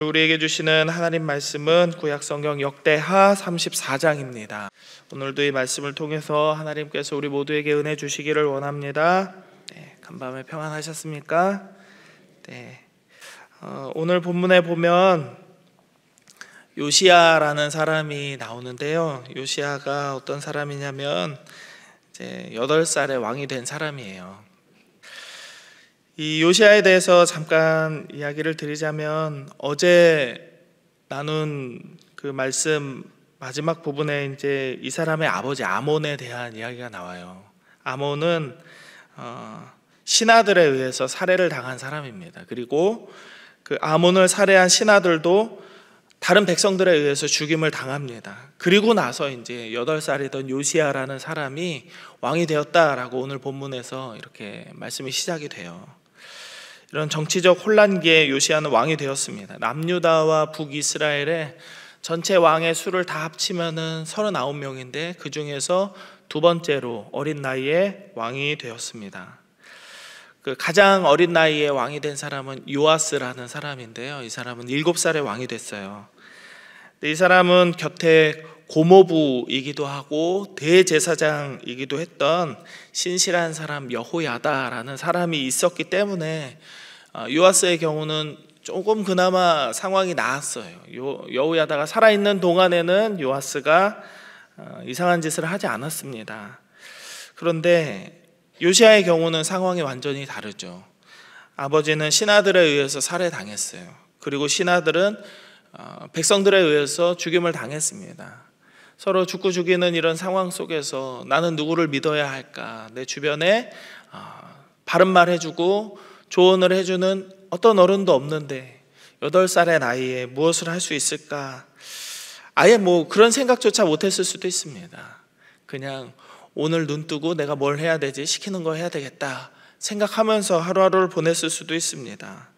우리에게 주시는 하나님 말씀은 구약성경 역대하 34장입니다. 오늘도 이 말씀을 통해서 하나님께서 우리 모두에게 은혜 주시기를 원합니다. 간밤에 평안하셨습니까? 오늘 본문에 보면 요시야라는 사람이 나오는데요. 요시야가 어떤 사람이냐면 이제 8살에 왕이 된 사람이에요. 이 요시야에 대해서 잠깐 이야기를 드리자면, 어제 나눈 그 말씀 마지막 부분에 이제 이 사람의 아버지 아몬에 대한 이야기가 나와요. 아몬은 신하들에 의해서 살해를 당한 사람입니다. 그리고 그 아몬을 살해한 신하들도 다른 백성들에 의해서 죽임을 당합니다. 그리고 나서 이제 8살이던 요시야라는 사람이 왕이 되었다라고 오늘 본문에서 이렇게 말씀이 시작이 돼요. 이런 정치적 혼란기에 요시야는 왕이 되었습니다. 남유다와 북이스라엘의 전체 왕의 수를 다 합치면은 39명인데 그 중에서 두 번째로 어린 나이에 왕이 되었습니다. 그 가장 어린 나이에 왕이 된 사람은 요아스라는 사람인데요. 이 사람은 7살에 왕이 됐어요. 이 사람은 곁에 고모부이기도 하고 대제사장이기도 했던 신실한 사람 여호야다라는 사람이 있었기 때문에 요아스의 경우는 조금 그나마 상황이 나았어요. 여호야다가 살아있는 동안에는 요아스가 이상한 짓을 하지 않았습니다. 그런데 요시야의 경우는 상황이 완전히 다르죠. 아버지는 신하들에 의해서 살해당했어요. 그리고 신하들은 백성들에 의해서 죽임을 당했습니다. 서로 죽고 죽이는 이런 상황 속에서 나는 누구를 믿어야 할까? 내 주변에 바른 말 해주고 조언을 해주는 어떤 어른도 없는데 8살의 나이에 무엇을 할 수 있을까? 아예 그런 생각조차 못했을 수도 있습니다. 그냥 오늘 눈 뜨고 내가 뭘 해야 되지? 시키는 거 해야 되겠다 생각하면서 하루하루를 보냈을 수도 있습니다.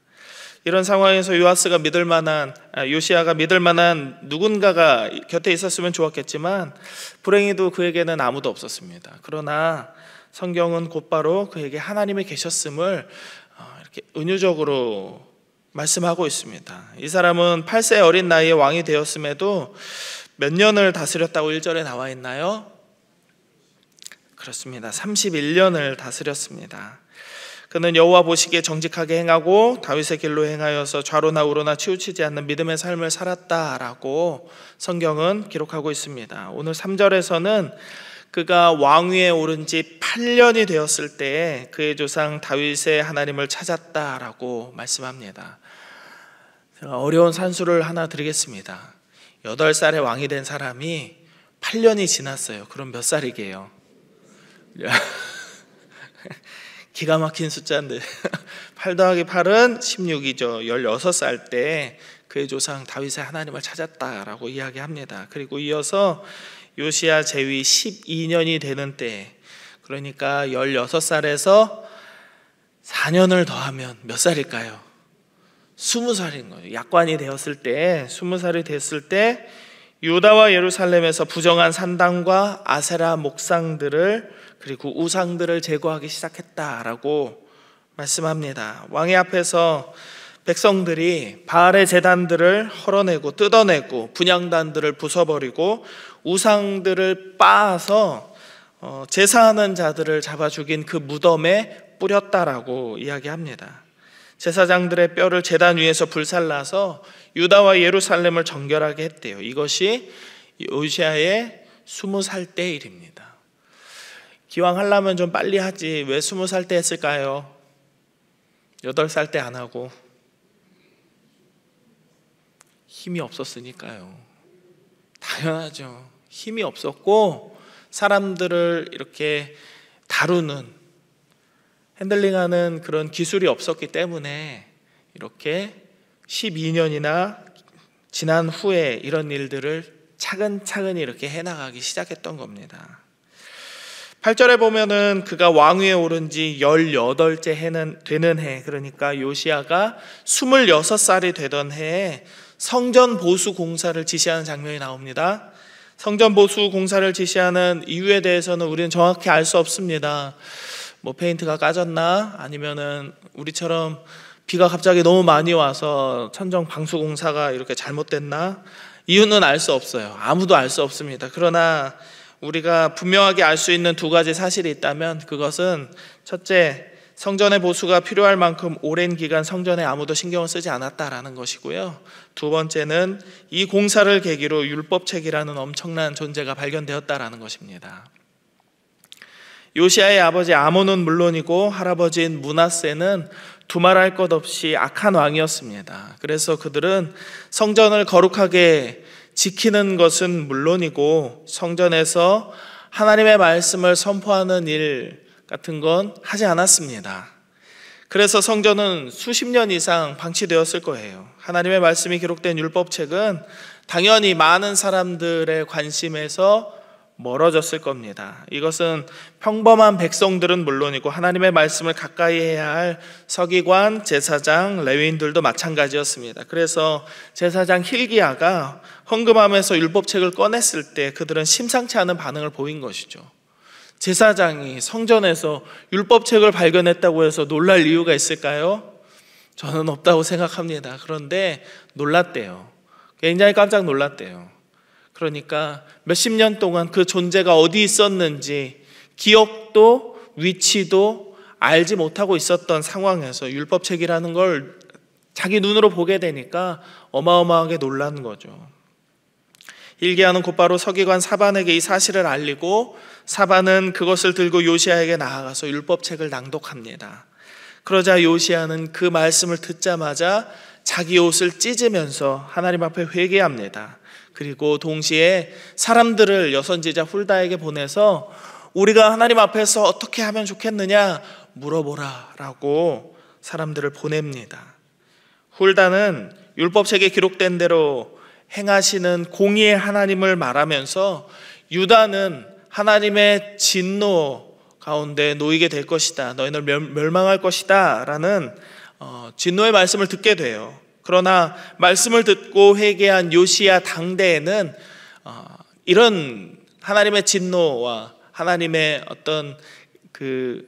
이런 상황에서 요시야가 믿을 만한 누군가가 곁에 있었으면 좋았겠지만 불행히도 그에게는 아무도 없었습니다. 그러나 성경은 곧바로 그에게 하나님이 계셨음을 이렇게 은유적으로 말씀하고 있습니다. 이 사람은 8세 어린 나이에 왕이 되었음에도 몇 년을 다스렸다고 1절에 나와 있나요? 그렇습니다. 31년을 다스렸습니다. 그는 여호와 보시기에 정직하게 행하고 다윗의 길로 행하여서 좌로나 우로나 치우치지 않는 믿음의 삶을 살았다라고 성경은 기록하고 있습니다. 오늘 3절에서는 그가 왕위에 오른 지 8년이 되었을 때 그의 조상 다윗의 하나님을 찾았다라고 말씀합니다. 제가 어려운 산수를 하나 드리겠습니다. 8살에 왕이 된 사람이 8년이 지났어요. 그럼 몇 살이게요? 기가 막힌 숫자인데 8 더하기 8은 16이죠. 16살 때 그의 조상 다윗의 하나님을 찾았다라고 이야기합니다. 그리고 이어서 요시야 제위 12년이 되는 때, 그러니까 16살에서 4년을 더하면 몇 살일까요? 20살인 거예요. 약관이 되었을 때, 20살이 됐을 때 유다와 예루살렘에서 부정한 산당과 아세라 목상들을 그리고 우상들을 제거하기 시작했다라고 말씀합니다. 왕의 앞에서 백성들이 바알의 제단들을 헐어내고 뜯어내고 분향단들을 부숴버리고 우상들을 빻아서 제사하는 자들을 잡아 죽인 그 무덤에 뿌렸다라고 이야기합니다. 제사장들의 뼈를 제단 위에서 불살라서 유다와 예루살렘을 정결하게 했대요. 이것이 요시야의 20살 때 일입니다. 기왕 하려면 좀 빨리 하지 왜 20살 때 했을까요? 8살 때 안 하고 힘이 없었으니까요. 당연하죠. 힘이 없었고 사람들을 이렇게 다루는, 핸들링하는 그런 기술이 없었기 때문에 이렇게 12년이나 지난 후에 이런 일들을 차근차근히 이렇게 해나가기 시작했던 겁니다. 8절에 보면은 그가 왕위에 오른 지 18째 되는 해, 그러니까 요시야가 26살이 되던 해에 성전 보수 공사를 지시하는 장면이 나옵니다. 성전 보수 공사를 지시하는 이유에 대해서는 우리는 정확히 알 수 없습니다. 페인트가 까졌나? 아니면은 우리처럼 비가 갑자기 너무 많이 와서 천정 방수 공사가 이렇게 잘못됐나? 이유는 알 수 없어요. 아무도 알 수 없습니다. 그러나 우리가 분명하게 알 수 있는 두 가지 사실이 있다면 그것은 첫째, 성전의 보수가 필요할 만큼 오랜 기간 성전에 아무도 신경을 쓰지 않았다라는 것이고요. 두 번째는 이 공사를 계기로 율법책이라는 엄청난 존재가 발견되었다라는 것입니다. 요시야의 아버지 아몬은 물론이고 할아버지인 므낫세는 두말할 것 없이 악한 왕이었습니다. 그래서 그들은 성전을 거룩하게 지키는 것은 물론이고 성전에서 하나님의 말씀을 선포하는 일 같은 건 하지 않았습니다. 그래서 성전은 수십 년 이상 방치되었을 거예요. 하나님의 말씀이 기록된 율법책은 당연히 많은 사람들의 관심에서 멀어졌을 겁니다. 이것은 평범한 백성들은 물론이고 하나님의 말씀을 가까이 해야 할 서기관, 제사장, 레위인들도 마찬가지였습니다. 그래서 제사장 hil기야가 헌금함에서 율법책을 꺼냈을 때 그들은 심상치 않은 반응을 보인 것이죠. 제사장이 성전에서 율법책을 발견했다고 해서 놀랄 이유가 있을까요? 저는 없다고 생각합니다. 그런데 놀랐대요. 굉장히 깜짝 놀랐대요. 그러니까 몇십 년 동안 그 존재가 어디 있었는지 기억도 위치도 알지 못하고 있었던 상황에서 율법책이라는 걸 자기 눈으로 보게 되니까 어마어마하게 놀란 거죠. hil기야는 곧바로 서기관 사반에게 이 사실을 알리고 사반은 그것을 들고 요시야에게 나아가서 율법책을 낭독합니다. 그러자 요시야는 그 말씀을 듣자마자 자기 옷을 찢으면서 하나님 앞에 회개합니다. 그리고 동시에 사람들을 여선지자 훌다에게 보내서 우리가 하나님 앞에서 어떻게 하면 좋겠느냐 물어보라 라고 사람들을 보냅니다. 훌다는 율법책에 기록된 대로 행하시는 공의의 하나님을 말하면서 유다는 하나님의 진노 가운데 놓이게 될 것이다, 너희는 멸망할 것이다 라는 진노의 말씀을 듣게 돼요. 그러나 말씀을 듣고 회개한 요시야 당대에는 이런 하나님의 진노와 하나님의 어떤 그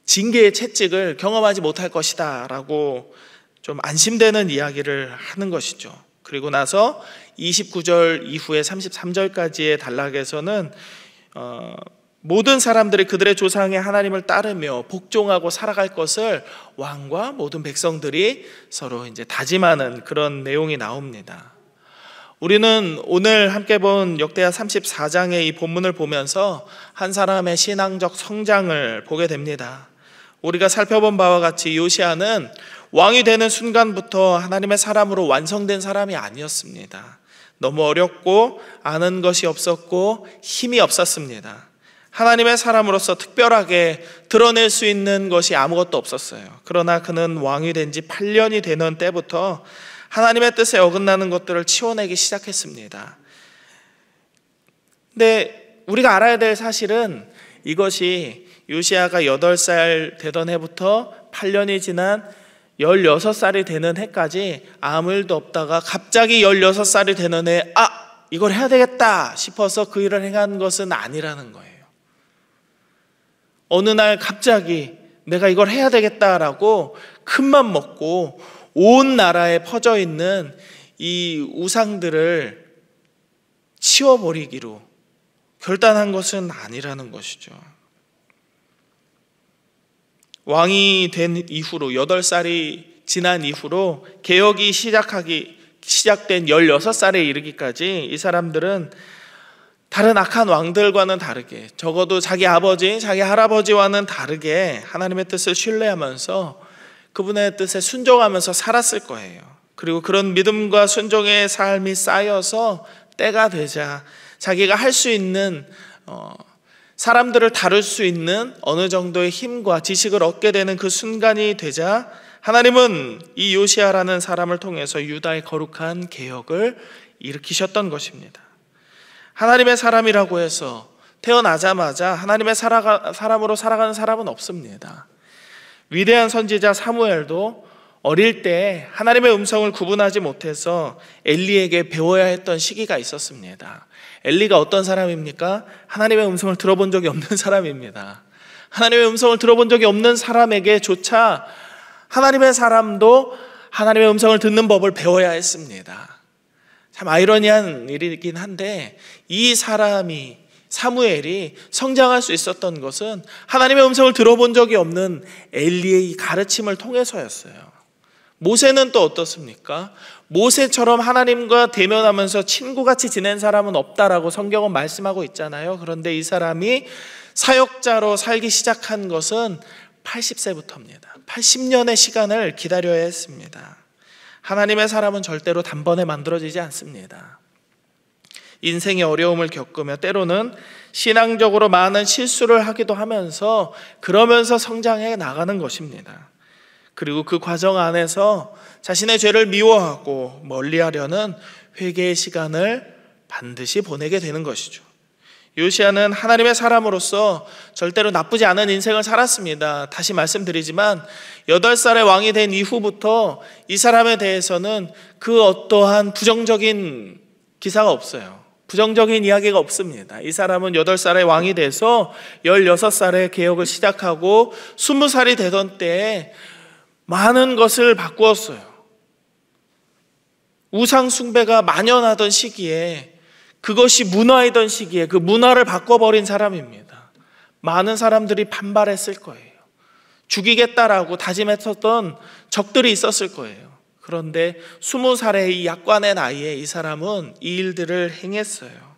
징계의 채찍을 경험하지 못할 것이다 라고 좀 안심되는 이야기를 하는 것이죠. 그리고 나서 29절 이후에 33절까지의 단락에서는 모든 사람들이 그들의 조상의 하나님을 따르며 복종하고 살아갈 것을 왕과 모든 백성들이 서로 이제 다짐하는 그런 내용이 나옵니다. 우리는 오늘 함께 본 역대하 34장의 이 본문을 보면서 한 사람의 신앙적 성장을 보게 됩니다. 우리가 살펴본 바와 같이 요시야는 왕이 되는 순간부터 하나님의 사람으로 완성된 사람이 아니었습니다. 너무 어렵고 아는 것이 없었고 힘이 없었습니다. 하나님의 사람으로서 특별하게 드러낼 수 있는 것이 아무것도 없었어요. 그러나 그는 왕이 된 지 8년이 되는 때부터 하나님의 뜻에 어긋나는 것들을 치워내기 시작했습니다. 근데 우리가 알아야 될 사실은 이것이 요시야가 8살 되던 해부터 8년이 지난 16살이 되는 해까지 아무 일도 없다가 갑자기 16살이 되는 해 이걸 해야 되겠다 싶어서 그 일을 행한 것은 아니라는 거예요. 어느 날 갑자기 내가 이걸 해야 되겠다라고 큰맘 먹고 온 나라에 퍼져 있는 이 우상들을 치워버리기로 결단한 것은 아니라는 것이죠. 왕이 된 이후로 8살이 지난 이후로 개혁이 시작된 16살에 이르기까지 이 사람들은 다른 악한 왕들과는 다르게, 적어도 자기 아버지, 자기 할아버지와는 다르게 하나님의 뜻을 신뢰하면서 그분의 뜻에 순종하면서 살았을 거예요. 그리고 그런 믿음과 순종의 삶이 쌓여서 때가 되자 자기가 할 수 있는 사람들을 다룰 수 있는 어느 정도의 힘과 지식을 얻게 되는 그 순간이 되자 하나님은 이 요시야라는 사람을 통해서 유다의 거룩한 개혁을 일으키셨던 것입니다. 하나님의 사람이라고 해서 태어나자마자 하나님의 사람으로 살아가는 사람은 없습니다. 위대한 선지자 사무엘도 어릴 때 하나님의 음성을 구분하지 못해서 엘리에게 배워야 했던 시기가 있었습니다. 엘리가 어떤 사람입니까? 하나님의 음성을 들어본 적이 없는 사람입니다. 하나님의 음성을 들어본 적이 없는 사람에게조차 하나님의 사람도 하나님의 음성을 듣는 법을 배워야 했습니다. 참 아이러니한 일이긴 한데 이 사무엘이 성장할 수 있었던 것은 하나님의 음성을 들어본 적이 없는 엘리의 가르침을 통해서였어요. 모세는 또 어떻습니까? 모세처럼 하나님과 대면하면서 친구같이 지낸 사람은 없다라고 성경은 말씀하고 있잖아요. 그런데 이 사람이 사역자로 살기 시작한 것은 80세부터입니다. 80년의 시간을 기다려야 했습니다. 하나님의 사람은 절대로 단번에 만들어지지 않습니다. 인생의 어려움을 겪으며 때로는 신앙적으로 많은 실수를 하기도 하면서 그러면서 성장해 나가는 것입니다. 그리고 그 과정 안에서 자신의 죄를 미워하고 멀리하려는 회개의 시간을 반드시 보내게 되는 것이죠. 요시야는 하나님의 사람으로서 절대로 나쁘지 않은 인생을 살았습니다. 다시 말씀드리지만 8살의 왕이 된 이후부터 이 사람에 대해서는 그 어떠한 부정적인 기사가 없어요. 부정적인 이야기가 없습니다. 이 사람은 8살의 왕이 돼서 16살에 개혁을 시작하고 20살이 되던 때에 많은 것을 바꾸었어요. 우상 숭배가 만연하던 시기에, 그것이 문화이던 시기에 그 문화를 바꿔버린 사람입니다. 많은 사람들이 반발했을 거예요. 죽이겠다라고 다짐했었던 적들이 있었을 거예요. 그런데 20살의 이 약관의 나이에 이 사람은 이 일들을 행했어요.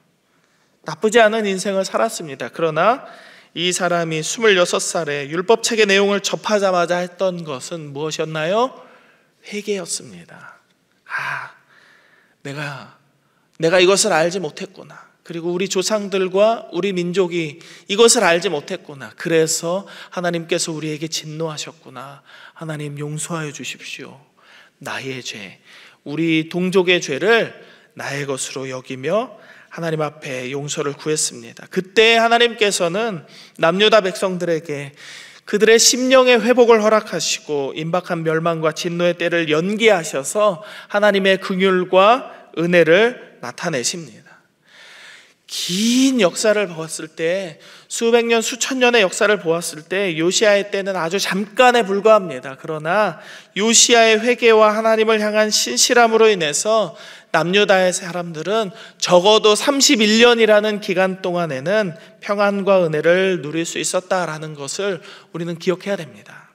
나쁘지 않은 인생을 살았습니다. 그러나 이 사람이 26살에 율법책의 내용을 접하자마자 했던 것은 무엇이었나요? 회개였습니다. 내가 이것을 알지 못했구나. 그리고 우리 조상들과 우리 민족이 이것을 알지 못했구나. 그래서 하나님께서 우리에게 진노하셨구나. 하나님 용서하여 주십시오. 나의 죄, 우리 동족의 죄를 나의 것으로 여기며 하나님 앞에 용서를 구했습니다. 그때 하나님께서는 남유다 백성들에게 그들의 심령의 회복을 허락하시고 임박한 멸망과 진노의 때를 연기하셔서 하나님의 긍휼과 은혜를 나타내십니다. 긴 역사를 보았을 때, 수백 년, 수천 년의 역사를 보았을 때 요시야의 때는 아주 잠깐에 불과합니다. 그러나 요시야의 회개와 하나님을 향한 신실함으로 인해서 남유다의 사람들은 적어도 31년이라는 기간 동안에는 평안과 은혜를 누릴 수 있었다라는 것을 우리는 기억해야 됩니다.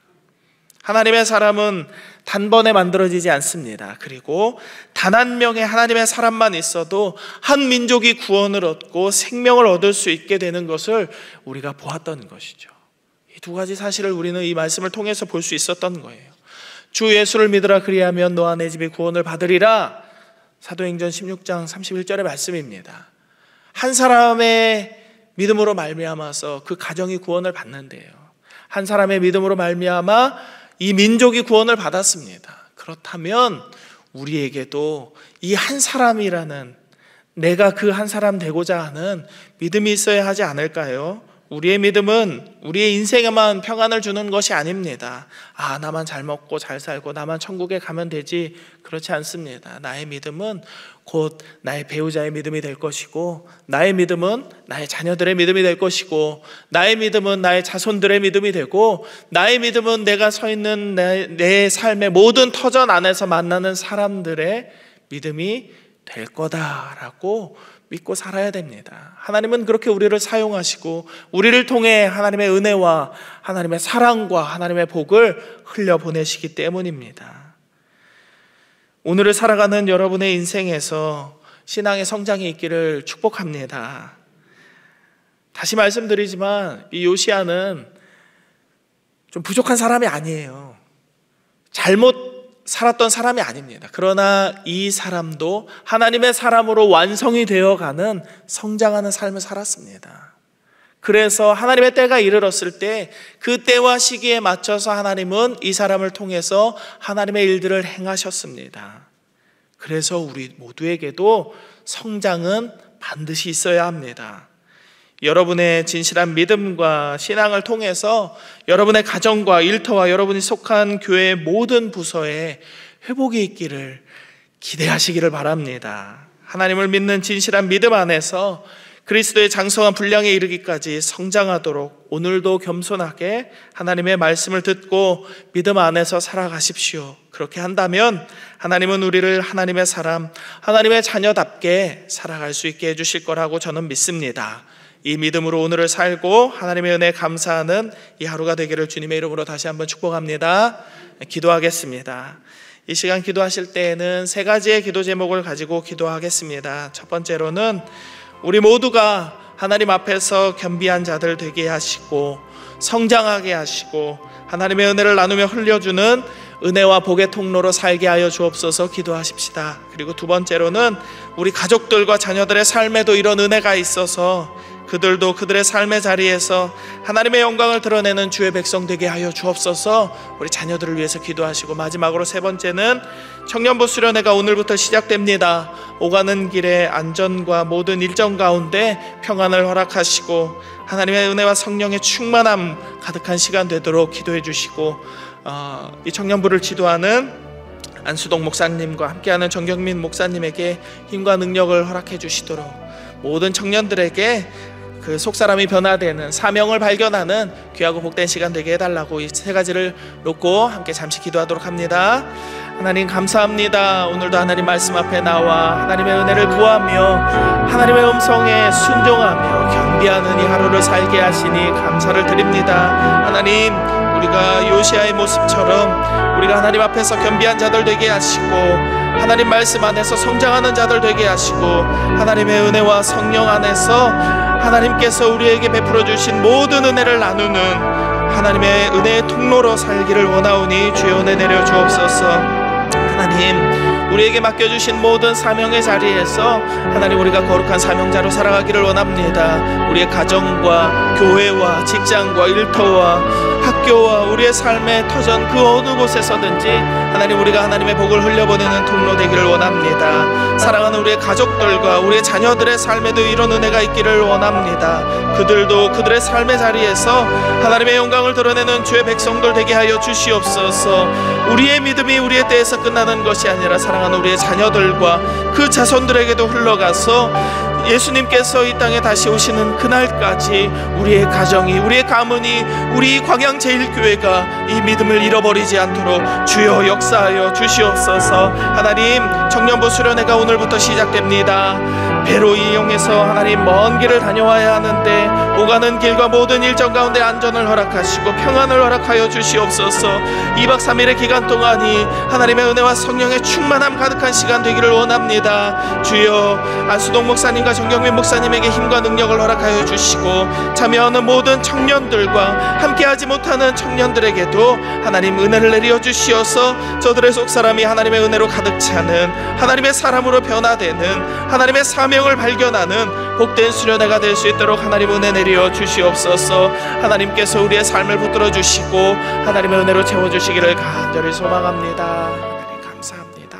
하나님의 사람은 단번에 만들어지지 않습니다. 그리고 단 한 명의 하나님의 사람만 있어도 한 민족이 구원을 얻고 생명을 얻을 수 있게 되는 것을 우리가 보았던 것이죠. 이 두 가지 사실을 우리는 이 말씀을 통해서 볼 수 있었던 거예요. 주 예수를 믿으라, 그리하면 너와 내 집이 구원을 받으리라. 사도행전 16장 31절의 말씀입니다. 한 사람의 믿음으로 말미암아서 그 가정이 구원을 받는데요. 한 사람의 믿음으로 말미암아 이 민족이 구원을 받았습니다. 그렇다면 우리에게도 이 한 사람이라는, 내가 그 한 사람 되고자 하는 믿음이 있어야 하지 않을까요? 우리의 믿음은 우리의 인생에만 평안을 주는 것이 아닙니다. 나만 잘 먹고 잘 살고 나만 천국에 가면 되지, 그렇지 않습니다. 나의 믿음은 곧 나의 배우자의 믿음이 될 것이고, 나의 믿음은 나의 자녀들의 믿음이 될 것이고, 나의 믿음은 나의 자손들의 믿음이 되고, 나의 믿음은 내가 서 있는 내 삶의 모든 터전 안에서 만나는 사람들의 믿음이 될 거다라고 믿고 살아야 됩니다. 하나님은 그렇게 우리를 사용하시고 우리를 통해 하나님의 은혜와 하나님의 사랑과 하나님의 복을 흘려보내시기 때문입니다. 오늘을 살아가는 여러분의 인생에서 신앙의 성장이 있기를 축복합니다. 다시 말씀드리지만 이 요시야는 좀 부족한 사람이 아니에요. 잘못 살았던 사람이 아닙니다. 그러나 이 사람도 하나님의 사람으로 완성이 되어가는, 성장하는 삶을 살았습니다. 그래서 하나님의 때가 이르렀을 때 그 때와 시기에 맞춰서 하나님은 이 사람을 통해서 하나님의 일들을 행하셨습니다. 그래서 우리 모두에게도 성장은 반드시 있어야 합니다. 여러분의 진실한 믿음과 신앙을 통해서 여러분의 가정과 일터와 여러분이 속한 교회의 모든 부서에 회복이 있기를 기대하시기를 바랍니다. 하나님을 믿는 진실한 믿음 안에서 그리스도의 장성한 분량에 이르기까지 성장하도록 오늘도 겸손하게 하나님의 말씀을 듣고 믿음 안에서 살아가십시오. 그렇게 한다면 하나님은 우리를 하나님의 사람, 하나님의 자녀답게 살아갈 수 있게 해주실 거라고 저는 믿습니다. 이 믿음으로 오늘을 살고 하나님의 은혜에 감사하는 이 하루가 되기를 주님의 이름으로 다시 한번 축복합니다. 기도하겠습니다. 이 시간 기도하실 때에는 세 가지의 기도 제목을 가지고 기도하겠습니다. 첫 번째로는 우리 모두가 하나님 앞에서 겸비한 자들 되게 하시고 성장하게 하시고 하나님의 은혜를 나누며 흘려주는 은혜와 복의 통로로 살게 하여 주옵소서 기도하십시다. 그리고 두 번째로는 우리 가족들과 자녀들의 삶에도 이런 은혜가 있어서 그들도 그들의 삶의 자리에서 하나님의 영광을 드러내는 주의 백성 되게 하여 주옵소서 우리 자녀들을 위해서 기도하시고, 마지막으로 세 번째는 청년부 수련회가 오늘부터 시작됩니다. 오가는 길에 안전과 모든 일정 가운데 평안을 허락하시고 하나님의 은혜와 성령의 충만함 가득한 시간 되도록 기도해 주시고, 이 청년부를 지도하는 안수동 목사님과 함께하는 정경민 목사님에게 힘과 능력을 허락해 주시도록 모든 청년들에게 그 속사람이 변화되는 사명을 발견하는 귀하고 복된 시간 되게 해달라고 이 세 가지를 놓고 함께 잠시 기도하도록 합니다. 하나님 감사합니다. 오늘도 하나님 말씀 앞에 나와 하나님의 은혜를 구하며 하나님의 음성에 순종하며 경배하는 이 하루를 살게 하시니 감사를 드립니다. 하나님, 우리가 요시아의 모습처럼 우리가 하나님 앞에서 겸비한 자들 되게 하시고 하나님 말씀 안에서 성장하는 자들 되게 하시고 하나님의 은혜와 성령 안에서 하나님께서 우리에게 베풀어 주신 모든 은혜를 나누는 하나님의 은혜의 통로로 살기를 원하오니 주여 은혜 내려 주옵소서. 하나님, 우리에게 맡겨주신 모든 사명의 자리에서 하나님 우리가 거룩한 사명자로 살아가기를 원합니다. 우리의 가정과 교회와 직장과 일터와 학교와 우리의 삶의 터전 그 어느 곳에서든지 하나님 우리가 하나님의 복을 흘려보내는 통로 되기를 원합니다. 사랑하는 우리의 가족들과 우리의 자녀들의 삶에도 이런 은혜가 있기를 원합니다. 그들도 그들의 삶의 자리에서 하나님의 영광을 드러내는 주의 백성들 되게 하여 주시옵소서. 우리의 믿음이 우리의 때에서 끝나는 것이 아니라 사랑하는 우리의 자녀들과 그 자손들에게도 흘러가서 예수님께서 이 땅에 다시 오시는 그날까지 우리의 가정이, 우리의 가문이, 우리 광양제일교회가 이 믿음을 잃어버리지 않도록 주여 역사하여 주시옵소서. 하나님, 청년부 수련회가 오늘부터 시작됩니다. 배로 이용해서 하나님 먼 길을 다녀와야 하는데 오가는 길과 모든 일정 가운데 안전을 허락하시고 평안을 허락하여 주시옵소서. 2박 3일의 기간 동안이 하나님의 은혜와 성령의 충만함 가득한 시간 되기를 원합니다. 주여, 안수동 목사님과 정경민 목사님에게 힘과 능력을 허락하여 주시고 참여하는 모든 청년들과 함께하지 못하는 청년들에게도 하나님 은혜를 내려 주시어서 저들의 속사람이 하나님의 은혜로 가득 차는 하나님의 사람으로 변화되는 하나님의 사명을 발견하는 복된 수련회가 될 수 있도록 하나님 은혜 내려 주시옵소서. 하나님께서 우리의 삶을 붙들어 주시고 하나님의 은혜로 채워주시기를 간절히 소망합니다. 하나님 감사합니다.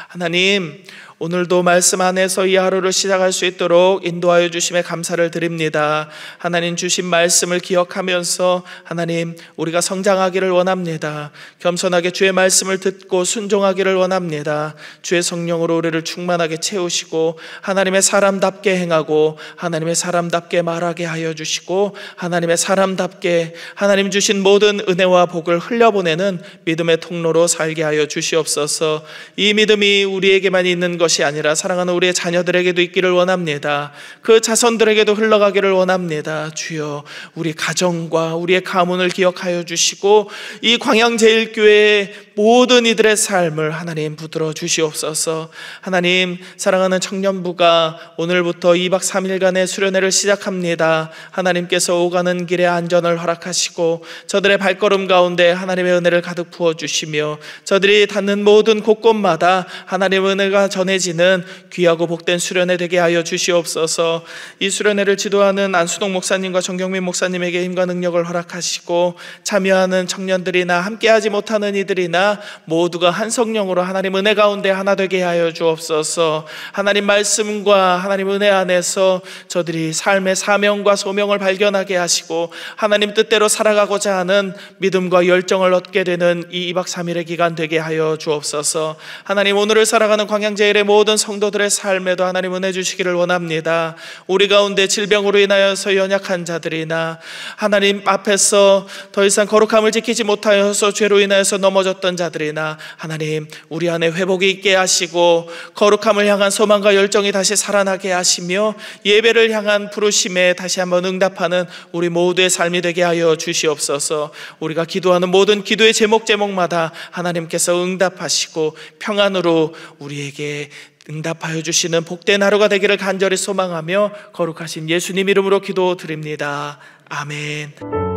하나님, 오늘도 말씀 안에서 이 하루를 시작할 수 있도록 인도하여 주심에 감사를 드립니다. 하나님 주신 말씀을 기억하면서 하나님 우리가 성장하기를 원합니다. 겸손하게 주의 말씀을 듣고 순종하기를 원합니다. 주의 성령으로 우리를 충만하게 채우시고 하나님의 사람답게 행하고 하나님의 사람답게 말하게 하여 주시고 하나님의 사람답게 하나님 주신 모든 은혜와 복을 흘려보내는 믿음의 통로로 살게 하여 주시옵소서. 이 믿음이 우리에게만 있는 것이 아니라 사랑하는 우리의 자녀들에게도 있기를 원합니다. 그 자손들에게도 흘러가기를 원합니다. 주여, 우리 가정과 우리의 가문을 기억하여 주시고 이 광양제일교회의 모든 이들의 삶을 하나님 붙들어 주시옵소서. 하나님, 사랑하는 청년부가 오늘부터 2박 3일간의 수련회를 시작합니다. 하나님께서 오가는 길에 안전을 허락하시고 저들의 발걸음 가운데 하나님의 은혜를 가득 부어주시며 저들이 닿는 모든 곳곳마다 하나님의 은혜가 전해지는 귀하고 복된 수련회 되게 하여 주시옵소서. 이 수련회를 지도하는 안수동 목사님과 정경민 목사님에게 힘과 능력을 허락하시고 참여하는 청년들이나 함께하지 못하는 이들이나 아니라 모두가 한 성령으로 하나님 은혜 가운데 하나 되게 하여 주옵소서. 하나님 말씀과 하나님 은혜 안에서 저들이 삶의 사명과 소명을 발견하게 하시고 하나님 뜻대로 살아가고자 하는 믿음과 열정을 얻게 되는 이 2박 3일의 기간 되게 하여 주옵소서. 하나님 오늘을 살아가는 광양제일의 모든 성도들의 삶에도 하나님 은혜 주시기를 원합니다. 우리 가운데 질병으로 인하여서 연약한 자들이나 하나님 앞에서 더 이상 거룩함을 지키지 못하여서 죄로 인하여서 넘어졌던 자들이나 하나님 우리 안에 회복이 있게 하시고 거룩함을 향한 소망과 열정이 다시 살아나게 하시며 예배를 향한 부르심에 다시 한번 응답하는 우리 모두의 삶이 되게 하여 주시옵소서. 우리가 기도하는 모든 기도의 제목마다 하나님께서 응답하시고 평안으로 우리에게 응답하여 주시는 복된 하루가 되기를 간절히 소망하며 거룩하신 예수님 이름으로 기도드립니다. 아멘.